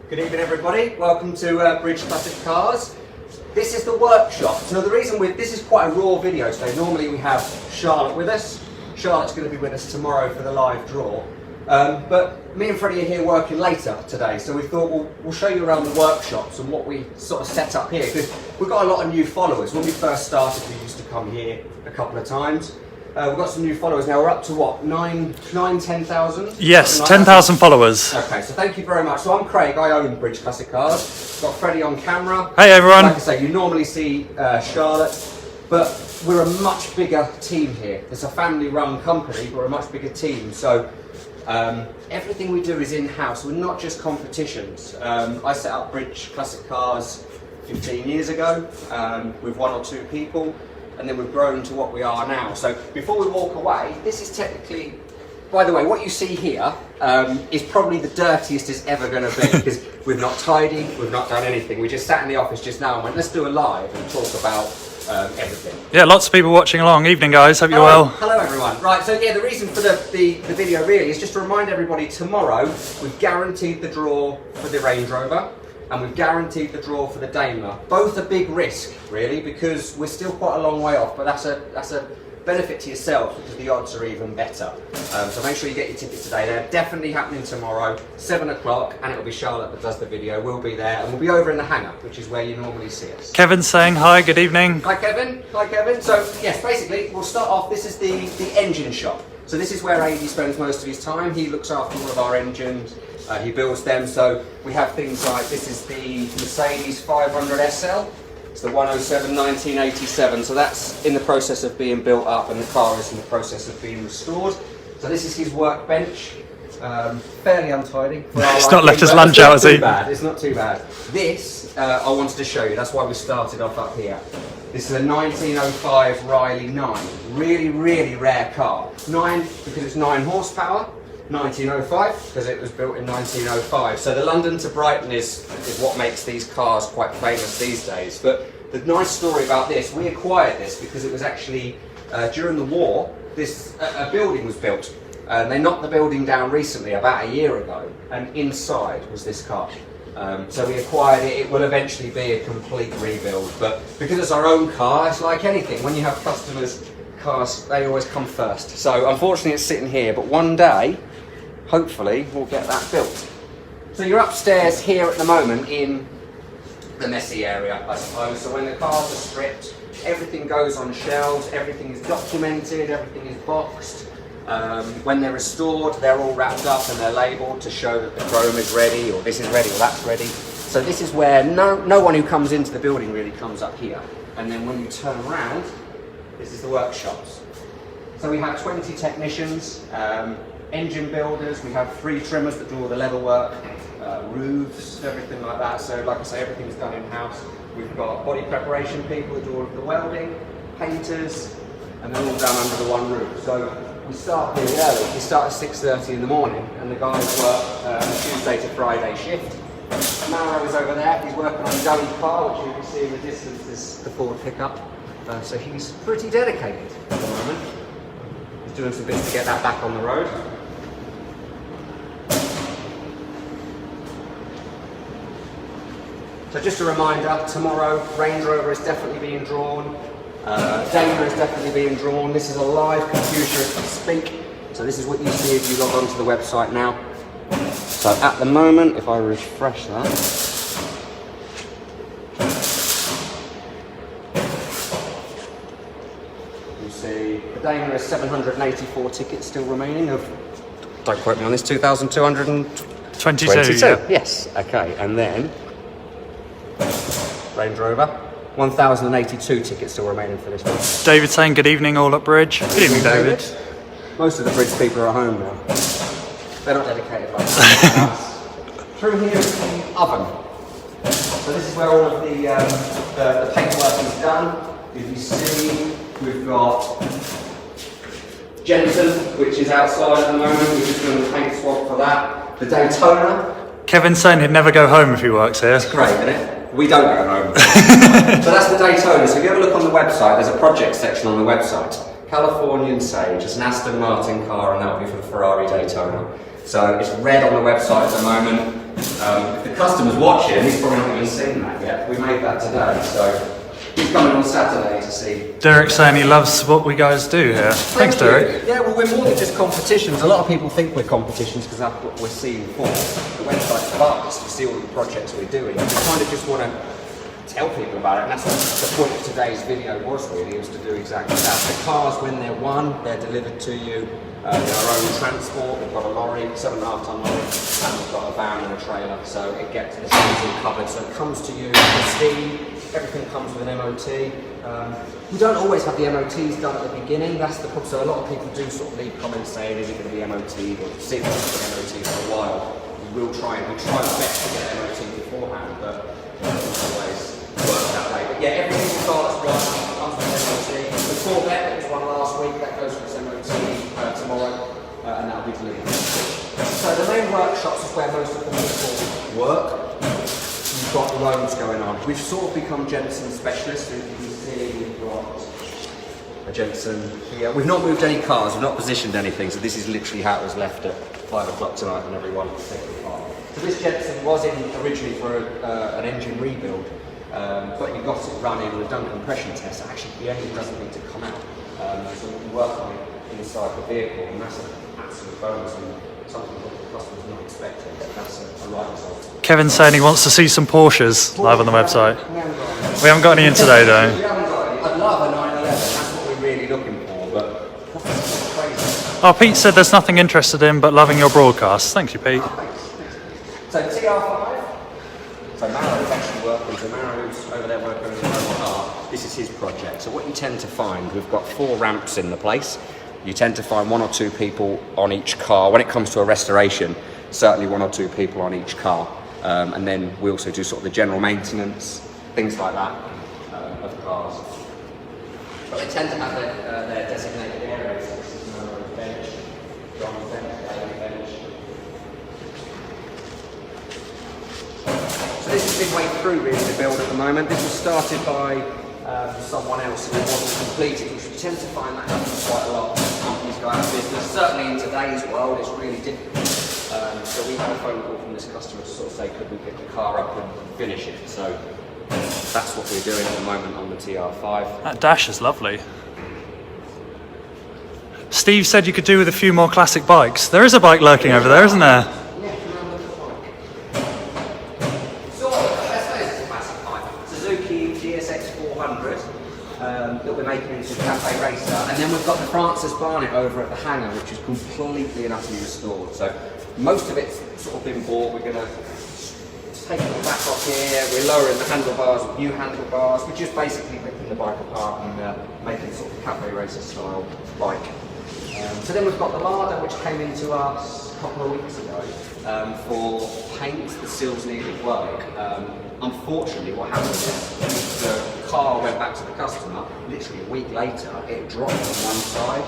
Good evening everybody, welcome to Bridge Classic Cars. This is the workshop. So the reason this is quite a raw video today. Normally we have Charlotte with us. Charlotte's going to be with us tomorrow for the live draw. But me and Freddie are here working later today, so we thought we'll show you around the workshops and what we sort of set up here, because we've got a lot of new followers. When we first started, we used to come here a couple of times. We've got some new followers now. We're up to what, 10,000? Yes, 10,000 followers. Okay, so thank you very much. So I'm Craig, I own Bridge Classic Cars. Got Freddie on camera. Hey everyone. Like I say, you normally see Charlotte, but we're a much bigger team here. It's a family-run company, but we're a much bigger team. So everything we do is in-house. We're not just competitions. I set up Bridge Classic Cars 15 years ago with one or two people. And then we've grown to what we are now. So before we walk away, this is technically, by the way, what you see here is probably the dirtiest it's ever going to be, because we've not tidied, we've not done anything. We just sat in the office just now and went, let's do a live and talk about everything. Yeah, lots of people watching along. Evening guys, hope you're well. Hello everyone. Right, so yeah, the reason for the video really is just to remind everybody tomorrow we've guaranteed the draw for the Range Rover. And we've guaranteed the draw for the Daimler. Both a big risk, really, because we're still quite a long way off, but that's a benefit to yourself because the odds are even better. So make sure you get your tickets today. They're definitely happening tomorrow, 7 o'clock, and it'll be Charlotte that does the video. We'll be there, and we'll be over in the hangar, which is where you normally see us. Kevin's saying hi, good evening. Hi Kevin, hi Kevin. So yes, basically, we'll start off, this is the engine shop. So this is where Aidy spends most of his time. He looks after all of our engines. He builds them, so we have things like, this is the Mercedes 500 SL, it's the 107 1987, so that's in the process of being built up and the car is in the process of being restored. So this is his workbench, fairly untidy. He's not left his lunch out, has he? It's not too bad. This, I wanted to show you, that's why we started off up here. This is a 1905 Riley 9, really, really rare car. 9 because it's 9 horsepower. 1905 because it was built in 1905. So the London to Brighton is what makes these cars quite famous these days. But the nice story about this, we acquired this because it was actually during the war. A building was built. They knocked the building down recently, about a year ago, and inside was this car. So we acquired it. It will eventually be a complete rebuild. But because it's our own car, it's like anything. When you have customers' cars, they always come first. So unfortunately, it's sitting here. But one day, hopefully we'll get that built. So you're upstairs here at the moment in the messy area, I suppose. So when the cars are stripped, everything goes on shelves, everything is documented, everything is boxed. When they're restored, they're all wrapped up and they're labelled to show that the chrome is ready, or this is ready, or that's ready. So this is where no one who comes into the building really comes up here. And then when you turn around, this is the workshops. So we have 20 technicians, engine builders, we have 3 trimmers that do all the leather work, roofs, everything like that. So like I say, everything's done in-house. We've got body preparation people that do all of the welding, painters, and they're all done under the one roof. So we start really early. We start at 6:30 in the morning, and the guys work on a Tuesday to Friday shift. Mauro is over there, he's working on his own car, which you can see in the distance is the Ford pickup. So he's pretty dedicated at the moment. He's doing some bits to get that back on the road. So just a reminder, tomorrow Range Rover is definitely being drawn. Daimler is definitely being drawn. This is a live computer as we speak. So this is what you see if you log onto the website now. So at the moment, if I refresh that, you see the Daimler has 784 tickets still remaining of, don't quote me on this, 2,222. Yeah. Yes, okay, and then Range Rover, 1,082 tickets still remaining for this one. David saying good evening all at Bridge. Good evening, David. Most of the Bridge people are at home now. They're not dedicated like that. Through here is the oven. So this is where all of the paintwork is done. If you see, we've got Jensen, which is outside at the moment. We're just doing the paint swap for that. The Daytona. Kevin's saying he'd never go home if he works here. It's great, isn't it? We don't go home. So that's the Daytona. So if you ever look on the website, there's a project section on the website. Californian Sage, it's an Aston Martin car, and that'll be for the Ferrari Daytona. So it's red on the website at the moment. If the customer's watching, he's probably not even seen that yet. We made that today, so he's coming on Saturday to see. Derek's saying he loves what we guys do here. Thanks, Derek. Yeah, well, we're more than just competitions. A lot of people think we're competitions because that's what we're seeing for. The website's vast to see all the projects we're doing. We kind of just want to tell people about it, and that's what the point of today's video was really, was to do exactly that. The cars, when they're won, they're delivered to you. They're our own transport. We've got a lorry, 7.5 ton lorry, and we've got a van and a trailer, so it gets the things all covered. So it comes to you pristine. Everything comes with an MOT. We don't always have the MOTs done at the beginning. That's the problem. So a lot of people do sort of leave comments saying, "Is it going to be MOT?" or "See if it's been MOT for a while." We try our best to get MOT beforehand, but it doesn't always work that way. But yeah, every single car that's run comes with an MOT. The Corvette, that was one last week, that goes for its MOT tomorrow, and that'll be delivered. So the main workshops is where most of the people work. We've got loads going on. We've sort of become Jensen specialists. You can see we've got a Jensen here. We've not moved any cars, we've not positioned anything, so this is literally how it was left at 5 o'clock tonight when everyone take the car. So this Jensen was in originally for an engine rebuild, but you got it running, we've done compression tests. Actually, the engine doesn't need to come out, so we can work on it inside the vehicle, and that's an absolute bonus and something that the customer's not expecting. That's a right result. Kevin's saying he wants to see some Porsches live on the website. We haven't got any in today though. We haven't got any. I'd love a 911, that's what we're really looking for, but that's crazy. Oh, Pete said there's nothing interested in but loving your broadcasts. Thank you, Pete. So TR5, so Maro's actually working, so Maro's over there working on his own car. This is his project. So what you tend to find, we've got 4 ramps in the place. You tend to find 1 or 2 people on each car. When it comes to a restoration, certainly 1 or 2 people on each car. And then we also do sort of the general maintenance, things like that, of cars. But they tend to have their designated areas. This is Maro's bench, John's bench, David's bench. So this is midway through really the build at the moment. This was started by someone else and it wasn't completed, which we tend to find that happens quite a lot. Companies go out of business. Certainly in today's world, it's really difficult. So we had a phone call from this customer to sort of say, could we pick the car up and finish it? So that's what we're doing at the moment on the TR5. That dash is lovely. Steve said you could do with a few more classic bikes. There is a bike lurking over there, isn't there? Yeah, come look at the bike. So, I suppose it's a classic bike. Suzuki GSX 400 that we're making into a cafe racer. And then we've got the Francis Barnett over at the hangar, which is completely and utterly restored. So most of it's sort of been bought. We're going to take the back off here. We're lowering the handlebars with new handlebars. We're just basically ripping the bike apart and making sort of cafe racer style bike. So then we've got the Lada, which came into us a couple of weeks ago for paint. The seals needed work. Unfortunately, what happened is the car went back to the customer. Literally a week later, it dropped on one side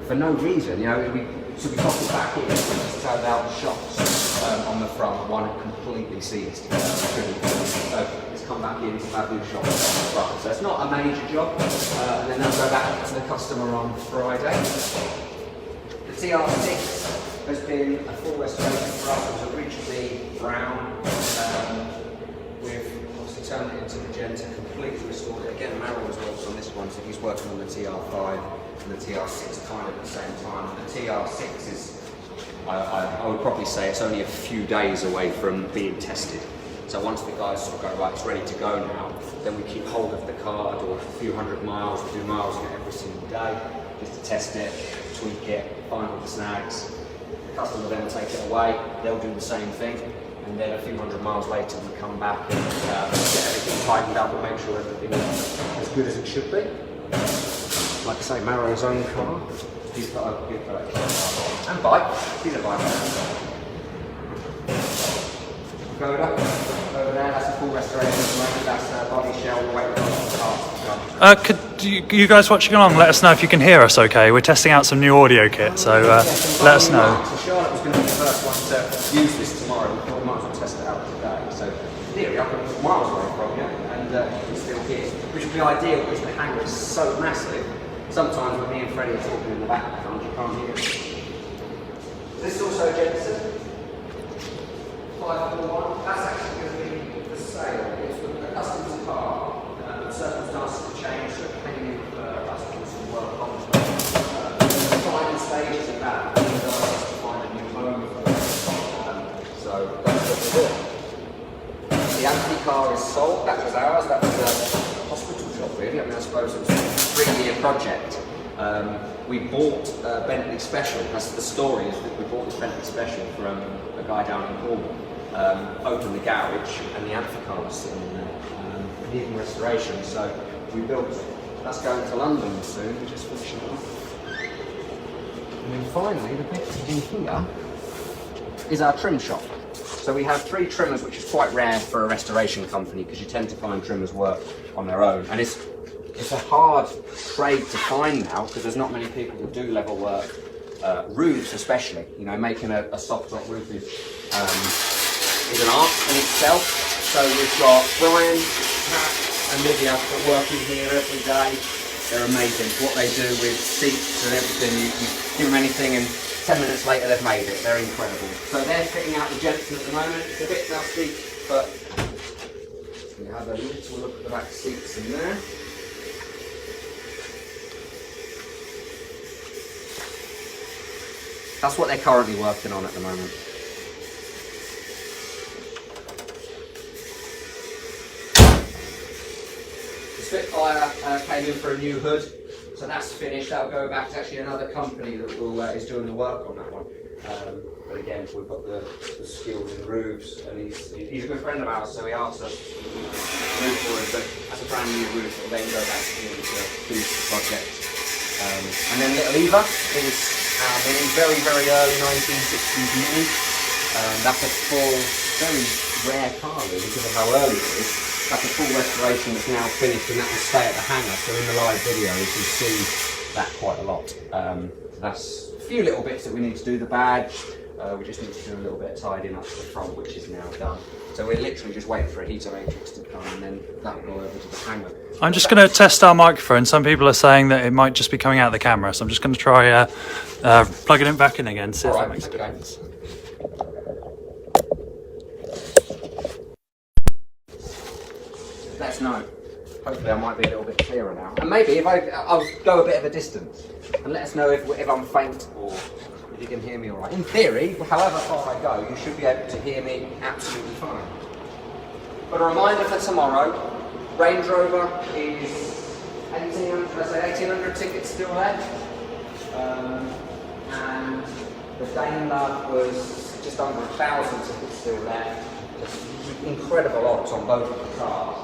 for no reason. You know, so we got it back in. It just turned out the shocks on the front, one had completely seized. So it's come back in to have new shocks on the front. So it's not a major job, and then they'll go back to the customer on Friday. The TR6 has been a full restoration for us. It was originally brown. We've obviously turned it into magenta, completely restored it. Again, Merrill was working on this one, so he's working on the TR5 and the TR6 kind of at the same time. The TR6 is, I would probably say it's only a few days away from being tested. So once the guys sort of go, right, it's ready to go now, then we keep hold of the car, do a few hundred miles, we do miles on it every single day, just to test it, tweak it, find all the snags. The customer then will take it away, they'll do the same thing, and then a few hundred miles later we come back and get everything tightened up and make sure everything is as good as it should be. Like I say, Maro's own car. He's got a good car. And bike. He's a bike man. Over there, that's a full restoration at the moment. That's body shell, weight of the car. Could you guys watching along let us know if you can hear us okay? We're testing out some new audio kit, so let us know. So Charlotte was going to be the first one to use this tomorrow. We thought we might as well test it out today. So in theory, I can be miles away from you, and you can still hear. Which would be ideal because the hangar is so massive. Sometimes when me and Freddie are talking in the background, you can't hear it. This is also a Jensen. 5 541, that's actually going to be for sale. It's a customer's car. Circumstances have changed, so it came in for us to do some work on it. The final stages of that is to find a new home for it. So that's what we're doing. The Anthony car is sold. That was ours. That was a hospital job, really. I mean, I suppose it was a 3-year project. We bought Bentley Special. That's the story, is that we bought this Bentley Special from a guy down in Cornwall. Opened the garage, and the Anthony car was sitting in there, needing restoration. So we built it. That's going to London soon. We're just finishing it off. And then finally, the bit in here is our trim shop. So we have 3 trimmers, which is quite rare for a restoration company because you tend to find trimmers work on their own. And it's a hard trade to find now because there's not many people who do level work, roofs especially. You know, making a soft top roof is an art in itself. So we've got Brian, Pat and Lydia that work in here every day. They're amazing. What they do with seats and everything, you give them anything and 10 minutes later they've made it. They're incredible. So they're fitting out the Jensen at the moment. It's a bit dusty, but we have a little look at the back seats in there. That's what they're currently working on at the moment. The Spitfire came in for a new hood. So that's finished. That'll go back to actually another company that is doing the work on that one. But again, we've got the skills in roofs, and he's a good friend of ours, so he asked us to move for him. But that's a brand new roof. It'll then go back to him to finish the project. And then Little Eva is our mini, very early 1960s mini. That's a full, very rare car really because of how early it is. That's a full restoration that's now finished, and that will stay at the hangar. So in the live video, you can see that quite a lot. That's a few little bits that we need to do. The badge, we just need to do a little bit of tidying up to the front, which is now done. So we're literally just waiting for a heater matrix to come, and then that will go over to the hangar. I'm just going to test our microphone. Some people are saying that it might just be coming out of the camera, so I'm just going to try plugging it back in again, see if that makes a difference. Let us know. Hopefully I might be a little bit clearer now. And maybe if I'll go a bit of a distance and let us know if I'm faint or if you can hear me all right. In theory, however far I go, you should be able to hear me absolutely fine. But a reminder for tomorrow, Range Rover is 1,800 tickets still left. And the Daimler was just under 1,000 tickets still left. Just incredible odds on both of the cars.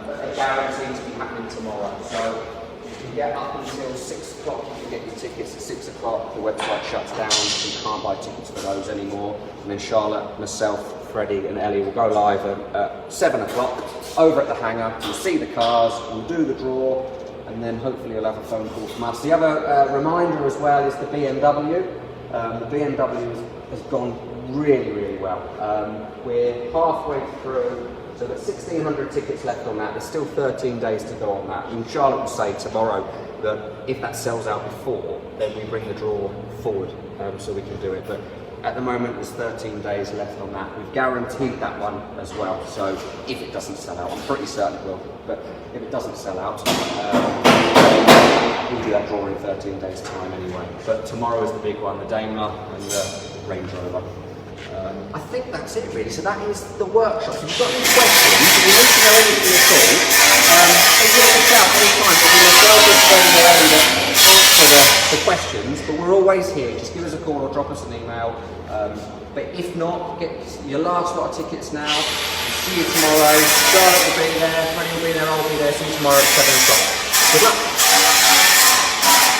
But they're guaranteed to be happening tomorrow. So if you get up until 6 o'clock, you can get your tickets. At 6 o'clock, the website shuts down, so you can't buy tickets for those anymore. And then Charlotte, myself, Freddie and Ellie will go live at 7 o'clock over at the hangar. You'll see the cars, we'll do the draw, and then hopefully you'll have a phone call from us. The other reminder as well is the BMW. The BMW has gone really well. We're halfway through. So we've got 1,600 tickets left on that. There's still 13 days to go on that. And Charlotte will say tomorrow that if that sells out before, then we bring the draw forward so we can do it. But at the moment, there's 13 days left on that. We've guaranteed that one as well. So if it doesn't sell out, I'm pretty certain it will. But if it doesn't sell out, we'll do that draw in 13 days' time anyway. But tomorrow is the big one, the Daimler and the Range Rover. I think that's it really, so that is the workshop. If you've got any questions, if you need to know anything at all, give us a shout any time. We'll be a well good friend already that answer the questions, but we're always here. Just give us a call or drop us an email. But if not, get your last lot of tickets now. See you tomorrow. Charlotte will be there, Freddie will be there, I'll be there. See you tomorrow at 7 o'clock. Good luck.